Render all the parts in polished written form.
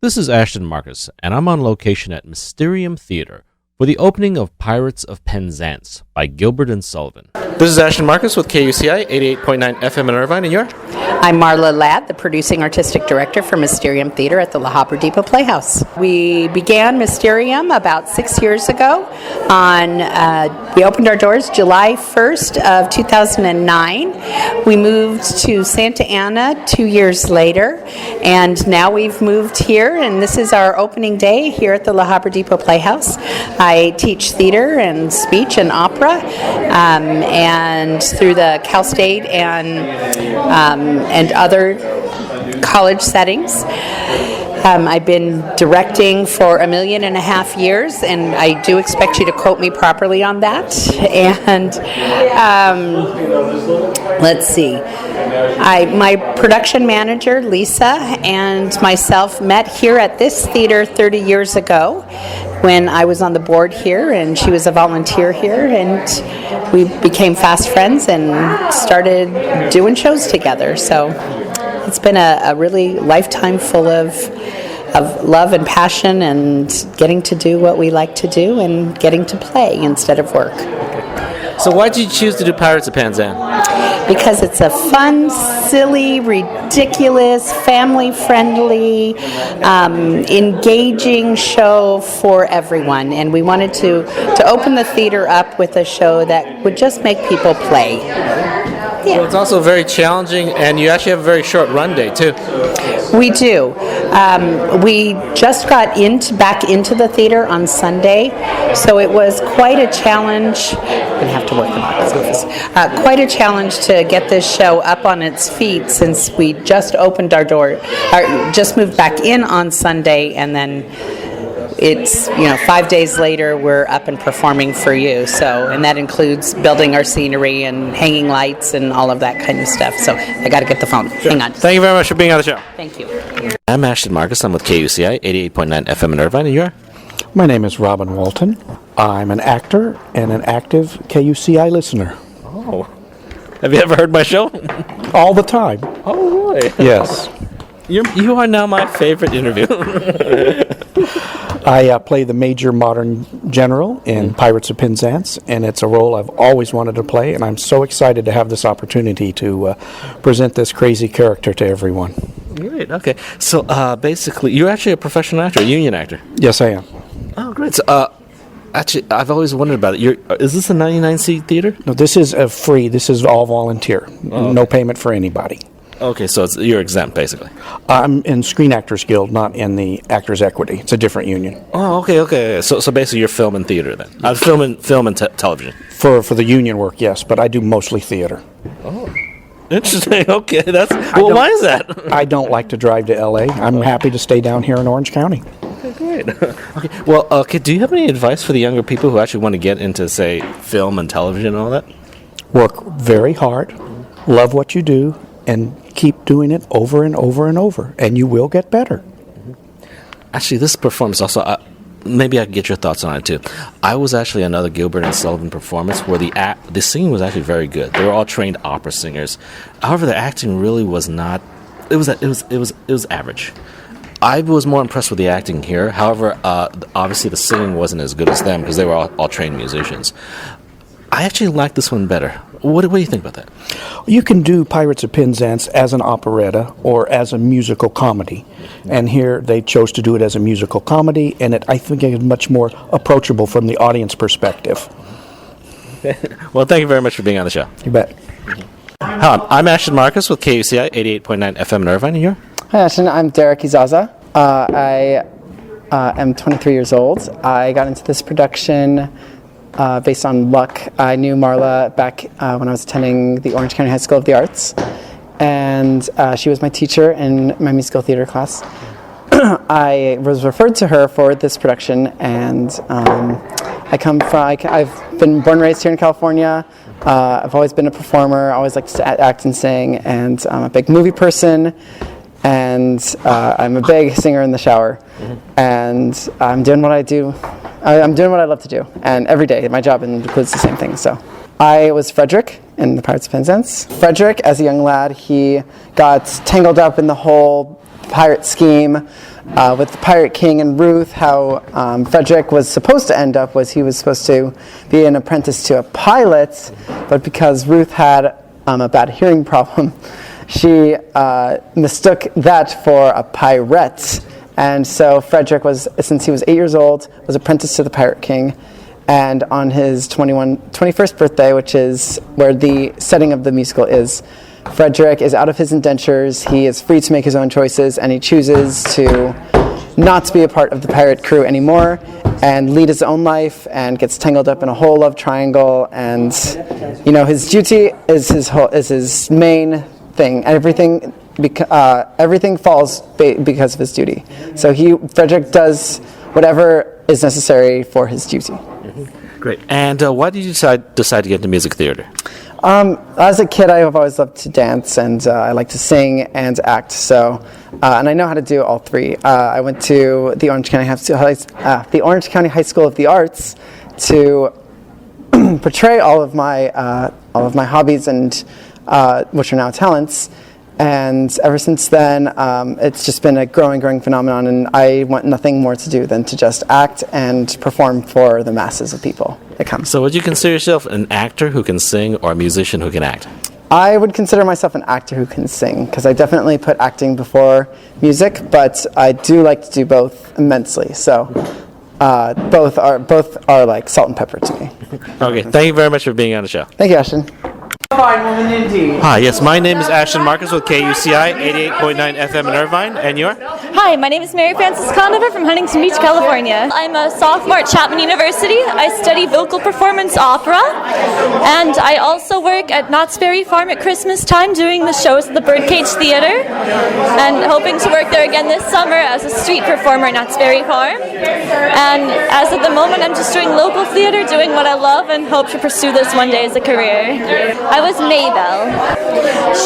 This is Ashton Marcus, and I'm on location at Mysterium Theater for the opening of Pirates of Penzance by Gilbert and Sullivan. This is Ashton Marcus with KUCI 88.9 FM in Irvine, and you're? I'm Marla Ladd, the producing artistic director for Mysterium Theater at the La Habra Depot Playhouse. We began Mysterium about 6 years ago. We opened our doors July 1st of 2009. We moved to Santa Ana 2 years later, and now we've moved here, and this is our opening day here at the La Habra Depot Playhouse. I teach theater and speech and opera, and through the Cal State and other college settings. I've been directing for 1.5 million years, and I do expect you to quote me properly on that. And let's see. My production manager, Lisa, and myself met here at this theater 30 years ago when I was on the board here, and she was a volunteer here, and we became fast friends and started doing shows together. So it's been a really lifetime full of love and passion and getting to do what we like to do and getting to play instead of work. So why did you choose to do Pirates of Penzance? Because it's a fun, silly, ridiculous, family-friendly, engaging show for everyone. And we wanted to open the theater up with a show that would just make people play. Yeah. Well, it's also very challenging, and you actually have a very short run day, too. We do. We just got back into the theater on Sunday, so it was quite a challenge. I'm going to have to work in the office. Quite a challenge to get this show up on its feet since we just opened our door, just moved back in on Sunday, and then it's 5 days later we're up and performing for you. So, and that includes building our scenery and hanging lights and all of that kind of stuff. So I got to get the phone. Sure. Hang on. Thank you very much for being on the show. Thank you. I'm Ashton Marcus. I'm with KUCI 88.9 FM in Irvine, and you're? My name is Robin Walton. I'm an actor and an active KUCI listener. Oh. Have you ever heard my show? All the time. Oh, really? Yes. You are now my favorite interview. I play the major modern general in Pirates of Penzance, and it's a role I've always wanted to play, and I'm so excited to have this opportunity to present this crazy character to everyone. Great, okay. So basically, you're actually a professional actor, a union actor. Yes, I am. Oh, great. So, actually, I've always wondered about it. Is this a 99-seat theater? No, this is free. This is all volunteer. Oh, okay. No payment for anybody. Okay, so you're exempt, basically. I'm in Screen Actors Guild, not in the Actors Equity. It's a different union. Oh, okay. So basically you're film and theater, then? Film and television. For the union work, yes, but I do mostly theater. Oh, interesting. Okay, why is that? I don't like to drive to L.A. I'm happy to stay down here in Orange County. Okay, great. Okay, well, do you have any advice for the younger people who actually want to get into, say, film and television and all that? Work very hard, love what you do, and keep doing it over and over and over, and you will get better. Actually, this performance also, maybe I can get your thoughts on it too. I was actually another Gilbert and Sullivan performance where the singing was actually very good. They were all trained opera singers. However, the acting really was not. It was average. I was more impressed with the acting here. However, obviously the singing wasn't as good as them because they were all trained musicians. I actually like this one better. What do you think about that? You can do Pirates of Penzance as an operetta or as a musical comedy. And here they chose to do it as a musical comedy, and I think it is much more approachable from the audience perspective. Well, thank you very much for being on the show. You bet. Hi, I'm Ashton Marcus with KUCI 88.9 FM in Irvine. Here. Hi, Ashton. I'm Derek Izaza. I am 23 years old. I got into this production based on luck. I knew Marla back when I was attending the Orange County High School of the Arts, and she was my teacher in my musical theater class. I was referred to her for this production, and I've been born and raised here in California. I've always been a performer. I always liked to act and sing, and I'm a big movie person, and I'm a big singer in the shower, and I'm doing what I do. I'm doing what I love to do, and every day my job includes the same thing. So I was Frederick in the Pirates of Penzance. Frederick, as a young lad, he got tangled up in the whole pirate scheme with the Pirate King and Ruth. How Frederick was supposed to end up was he was supposed to be an apprentice to a pilot, but because Ruth had a bad hearing problem, she mistook that for a pirate. And so Frederick was, since he was 8 years old, was apprenticed to the Pirate King. And on his 21st birthday, which is where the setting of the musical is, Frederick is out of his indentures. He is free to make his own choices, and he chooses to not be a part of the pirate crew anymore and lead his own life, and gets tangled up in a whole love triangle. And his duty is his main thing. Everything falls because of his duty. So Frederick does whatever is necessary for his duty. Great. And why did you decide to get into music theater? As a kid, I have always loved to dance, and I like to sing and act. So, and I know how to do all three. I went to the Orange County High School of the Arts to portray all of my hobbies and which are now talents. And ever since then, it's just been a growing phenomenon, and I want nothing more to do than to just act and perform for the masses of people that come. So would you consider yourself an actor who can sing or a musician who can act? I would consider myself an actor who can sing, because I definitely put acting before music, but I do like to do both immensely. So both are like salt and pepper to me. Okay, thank you very much for being on the show. Thank you, Ashton. Fine woman indeed. Hi, yes, my name is Ashton Marcus with KUCI 88.9 FM in Irvine, and you're? Hi, my name is Mary Frances Conover from Huntington Beach, California. I'm a sophomore at Chapman University. I study vocal performance opera, and I also work at Knott's Berry Farm at Christmas time doing the shows at the Birdcage Theater, and hoping to work there again this summer as a street performer at Knott's Berry Farm. And as of the moment, I'm just doing local theater, doing what I love, and hope to pursue this one day as a career. I was Maybelle.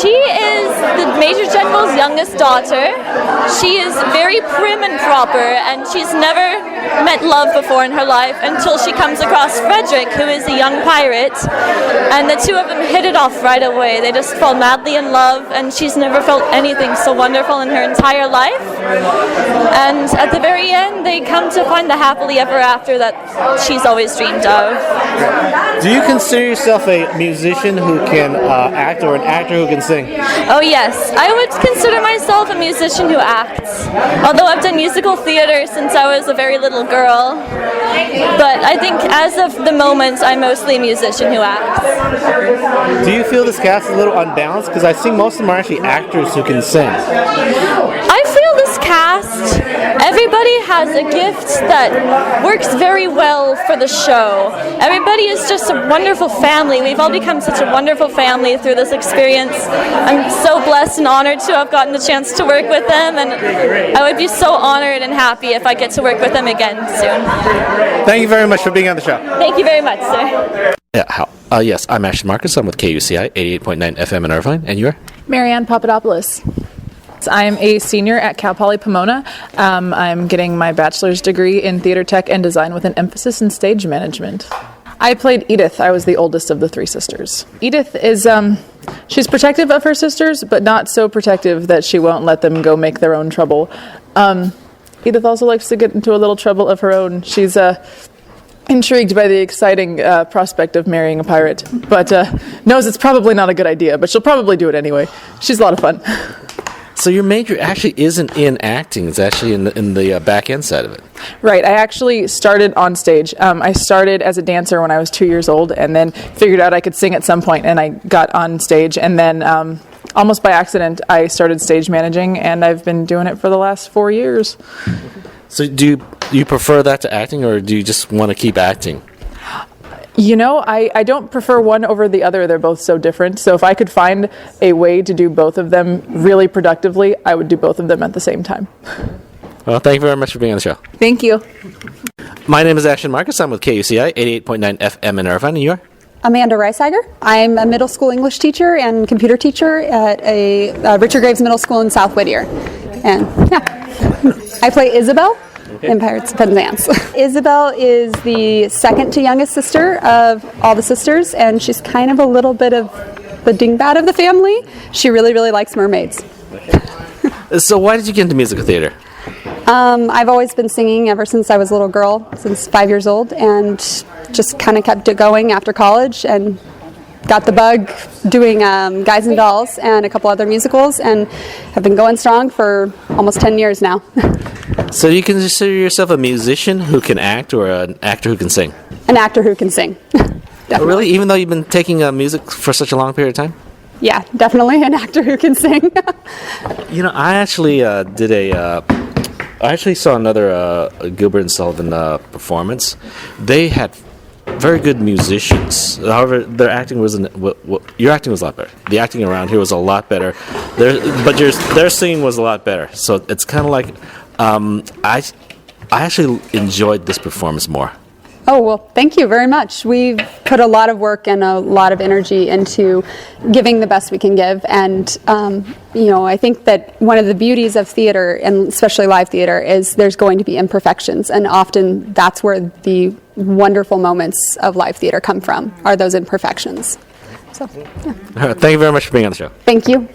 She is the Major General's youngest daughter. She is very prim and proper, and she's never met love before in her life until she comes across Frederick, who is a young pirate, and the two of them hit it off right away. They just fall madly in love, and she's never felt anything so wonderful in her entire life. And at the very end, they come to find the happily ever after that she's always dreamed of. Do you consider yourself a musician who can act, or an actor who can sing? Oh yes, I would consider myself a musician who acts. Although I've done musical theater since I was a very little girl. But I think as of the moment, I'm mostly a musician who acts. Do you feel this cast is a little unbalanced? Because I think most of them are actually actors who can sing. I feel this cast, everybody has a gift that works very well for the show. Everybody is just a wonderful family. We've all become such a wonderful family through this experience. I'm so blessed and honored to have gotten the chance to work with them, and I would be so honored and happy if I get to work with them again soon. Thank you very much for being on the show. Thank you very much, sir. Yes, I'm Ashton Marcus. I'm with KUCI 88.9 FM in Irvine, and you're? Marianne Papadopoulos. I'm a senior at Cal Poly Pomona. I'm getting my bachelor's degree in theater tech and design with an emphasis in stage management. I played Edith. I was the oldest of the three sisters. Edith is, she's protective of her sisters, but not so protective that she won't let them go make their own trouble. Edith also likes to get into a little trouble of her own. She's intrigued by the exciting prospect of marrying a pirate, but knows it's probably not a good idea, but she'll probably do it anyway. She's a lot of fun. So your major actually isn't in acting; it's actually in the back end side of it. Right. I actually started on stage. I started as a dancer when I was 2 years old, and then figured out I could sing at some point, and I got on stage, and then almost by accident, I started stage managing, and I've been doing it for the last 4 years. So do you prefer that to acting, or do you just want to keep acting? You know, I don't prefer one over the other. They're both so different. So if I could find a way to do both of them really productively, I would do both of them at the same time. Well, thank you very much for being on the show. Thank you. My name is Ashton Marcus. I'm with KUCI 88.9 FM in Irvine, and you are? Amanda Reisiger. I'm a middle school English teacher and computer teacher at a Richard Graves Middle School in South Whittier. And yeah, I play Isabel in Pirates of Penzance. Isabel is the second to youngest sister of all the sisters, and she's kind of a little bit of the dingbat of the family. She really, really likes mermaids. So why did you get into musical theater? I've always been singing ever since I was a little girl, since 5 years old, and just kind of kept it going after college and got the bug doing Guys and Dolls and a couple other musicals, and have been going strong for almost 10 years now. So you consider yourself a musician who can act or an actor who can sing? An actor who can sing. Definitely. Really? Even though you've been taking music for such a long period of time? Yeah, definitely an actor who can sing. I actually I actually saw another Gilbert and Sullivan performance. They had very good musicians. However, their acting wasn't. Your acting was a lot better. The acting around here was a lot better. Their singing was a lot better. So it's kind of like I actually enjoyed this performance more. Oh, well, thank you very much. We've put a lot of work and a lot of energy into giving the best we can give. And, I think that one of the beauties of theater, and especially live theater, is there's going to be imperfections. And often that's where the wonderful moments of live theater come from, are those imperfections. So, yeah. All right, thank you very much for being on the show. Thank you.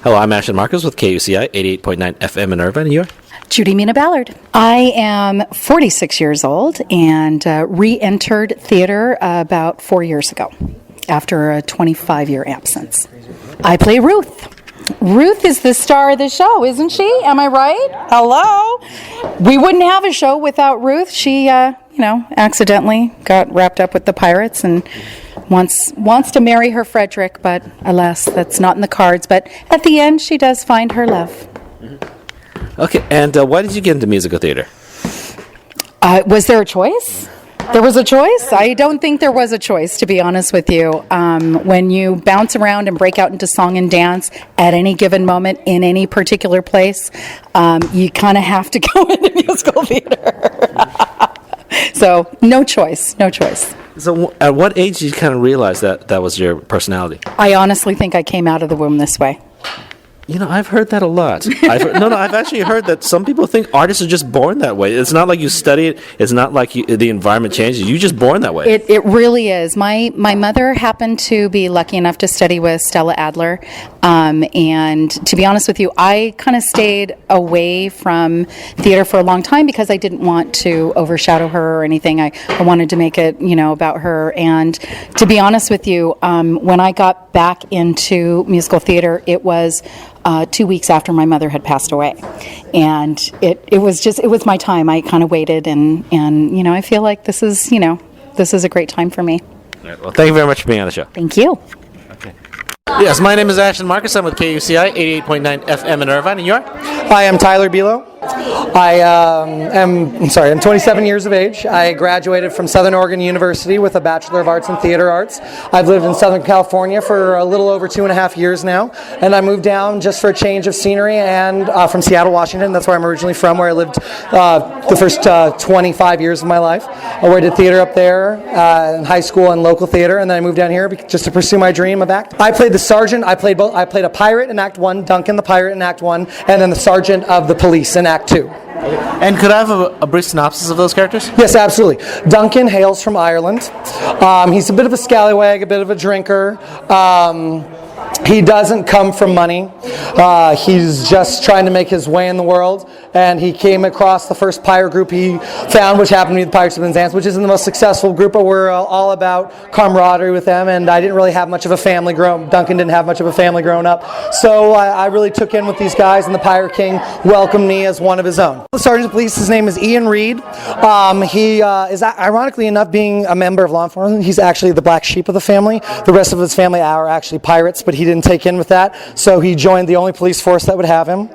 Hello, I'm Ashton Marcus with KUCI 88.9 FM in Irvine, New York. Judy, Mina, Ballard. I am 46 years old and re-entered theater about 4 years ago after a 25-year absence. I play Ruth. Ruth is the star of the show, isn't she? Am I right? Hello? We wouldn't have a show without Ruth. She, accidentally got wrapped up with the pirates and wants to marry her Frederick, but alas, that's not in the cards. But at the end, she does find her love. Okay, and why did you get into musical theater? Was there a choice? There was a choice? I don't think there was a choice, to be honest with you. When you bounce around and break out into song and dance at any given moment in any particular place, you kind of have to go into musical theater. So, no choice. So at what age did you kind of realize that was your personality? I honestly think I came out of the womb this way. I've heard that a lot. I've actually heard that some people think artists are just born that way. It's not like you study it. It's not like the environment changes. You're just born that way. It really is. My mother happened to be lucky enough to study with Stella Adler. And to be honest with you, I kind of stayed away from theater for a long time because I didn't want to overshadow her or anything. I wanted to make it, about her. And to be honest with you, when I got back into musical theater, it was 2 weeks after my mother had passed away, and it was my time. I kind of waited, and I feel like this is a great time for me. All right, well, thank you very much for being on the show. Thank you. Okay. Yes, my name is Ashton Marcus. I'm with KUCI 88.9 FM in Irvine, New York. Hi, I'm Tyler Bilo. I'm 27 years of age. I graduated from Southern Oregon University with a Bachelor of Arts in Theater Arts. I've lived in Southern California for a little over 2.5 years now, and I moved down just for a change of scenery and from Seattle, Washington. That's where I'm originally from, where I lived the first 25 years of my life. I did theater up there in high school and local theater, and then I moved down here just to pursue my dream of acting. I played the sergeant. I played a pirate in Act 1, Duncan the pirate in Act 1, and then the sergeant of the police in Act 2. And could I have a brief synopsis of those characters? Yes, absolutely. Duncan hails from Ireland. He's a bit of a scallywag, a bit of a drinker. He doesn't come from money. He's just trying to make his way in the world. And he came across the first pirate group he found, which happened to be the Pirates of Penzance, which isn't the most successful group, but we're all about camaraderie with them. And I didn't really have much of a family Duncan didn't have much of a family growing up. So I really took in with these guys, and the Pirate King welcomed me as one of his own. The Sergeant of Police, his name is Ian Reed. He is, ironically enough, being a member of law enforcement, he's actually the black sheep of the family. The rest of his family are actually pirates, but he didn't take in with that. So he joined the only police force that would have him,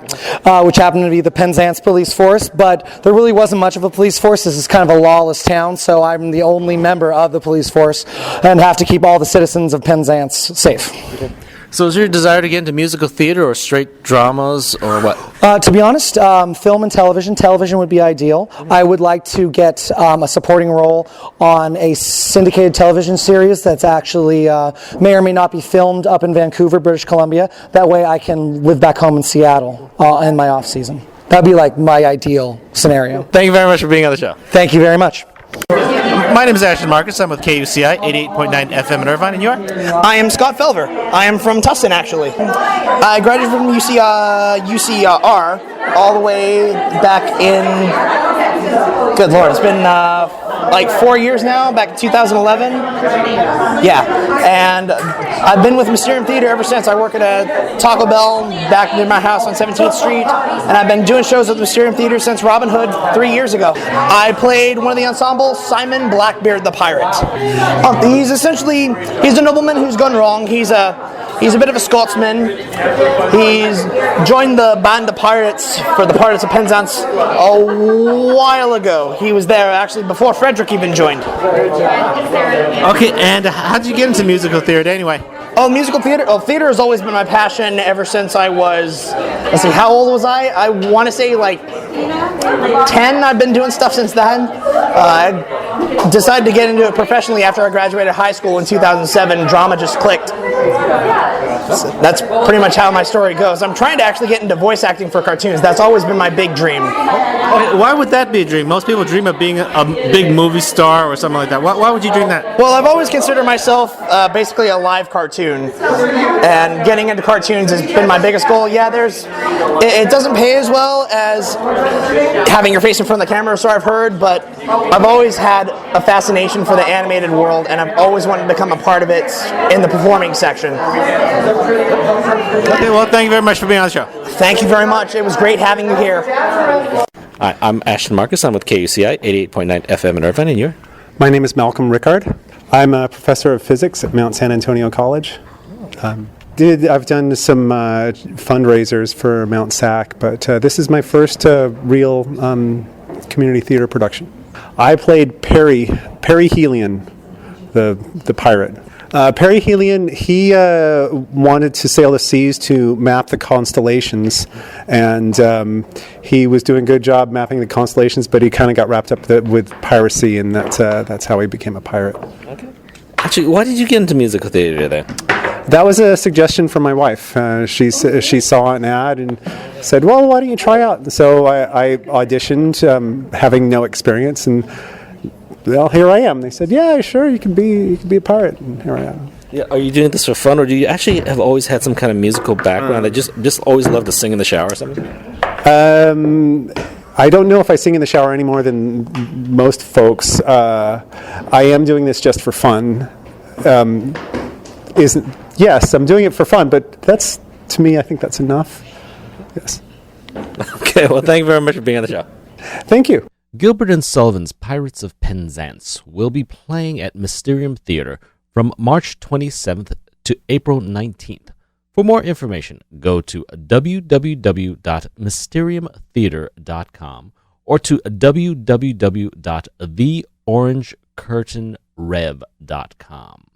which happened to be the Penzance police force. But there really wasn't much of a police force. This is kind of a lawless town, so I'm the only member of the police force and have to keep all the citizens of Penzance safe. Okay. So is your desire to get into musical theater or straight dramas or what? To be honest, film and television. Television would be ideal. I would like to get a supporting role on a syndicated television series that's actually may or may not be filmed up in Vancouver, British Columbia. That way I can live back home in Seattle in my off season. That would be like my ideal scenario. Thank you very much for being on the show. Thank you very much. My name is Ashton Marcus. I'm with KUCI 88.9 FM in Irvine, and you are? I am Scott Felder. I am from Tustin, actually. I graduated from UCR all the way back in, good Lord, it's been like 4 years now, back in 2011. Yeah, and I've been with Mysterium Theater ever since. I work at a Taco Bell back near my house on 17th Street, and I've been doing shows at Mysterium Theater since Robin Hood 3 years ago. I played one of the ensembles, Simon Blackbeard the Pirate. He's a nobleman who's gone wrong. He's a bit of a Scotsman. He's joined the band of pirates for the Pirates of Penzance a while ago. He was there actually before Frederick even joined. Okay, and how did you get into musical theater anyway? Oh, musical theater? Oh, theater has always been my passion ever since I was, let's see, how old was I? I want to say like 10. I've been doing stuff since then. I decided to get into it professionally after I graduated high school in 2007. Drama just clicked. So that's pretty much how my story goes. I'm trying to actually get into voice acting for cartoons. That's always been my big dream. Okay, why would that be a dream? Most people dream of being a big movie star or something like that. Why would you dream that? Well, I've always considered myself basically a live cartoon, and getting into cartoons has been my biggest goal. Yeah, it doesn't pay as well as having your face in front of the camera, so I've heard, but I've always had a fascination for the animated world, and I've always wanted to become a part of it in the performing section. Okay, well, thank you very much for being on the show. Thank you very much. It was great having you here. Hi, I'm Ashton Marcus. I'm with KUCI 88.9 FM in Irvine, and you're? My name is Malcolm Ricard. I'm a professor of physics at Mount San Antonio College. I've done some fundraisers for Mount SAC, but this is my first real community theater production. I played Perry Helion, the pirate. Perry Helion, he wanted to sail the seas to map the constellations, and he was doing a good job mapping the constellations, but he kind of got wrapped up with piracy, and that's how he became a pirate. Okay. Actually, why did you get into musical theater then? That was a suggestion from my wife. She saw an ad and said, well, why don't you try out? And so I auditioned, having no experience, and well, here I am. They said, yeah, sure, you can be a pirate, and here I am. Yeah, are you doing this for fun, or do you actually have always had some kind of musical background that just always love to sing in the shower or something? I don't know if I sing in the shower any more than most folks. I am doing this just for fun. Yes, I'm doing it for fun, but that's, to me, I think that's enough. Yes. Okay, well, thank you very much for being on the show. Thank you. Gilbert and Sullivan's Pirates of Penzance will be playing at Mysterium Theater from March 27th to April 19th. For more information, go to www.mysteriumtheater.com or to www.theorangecurtainrev.com.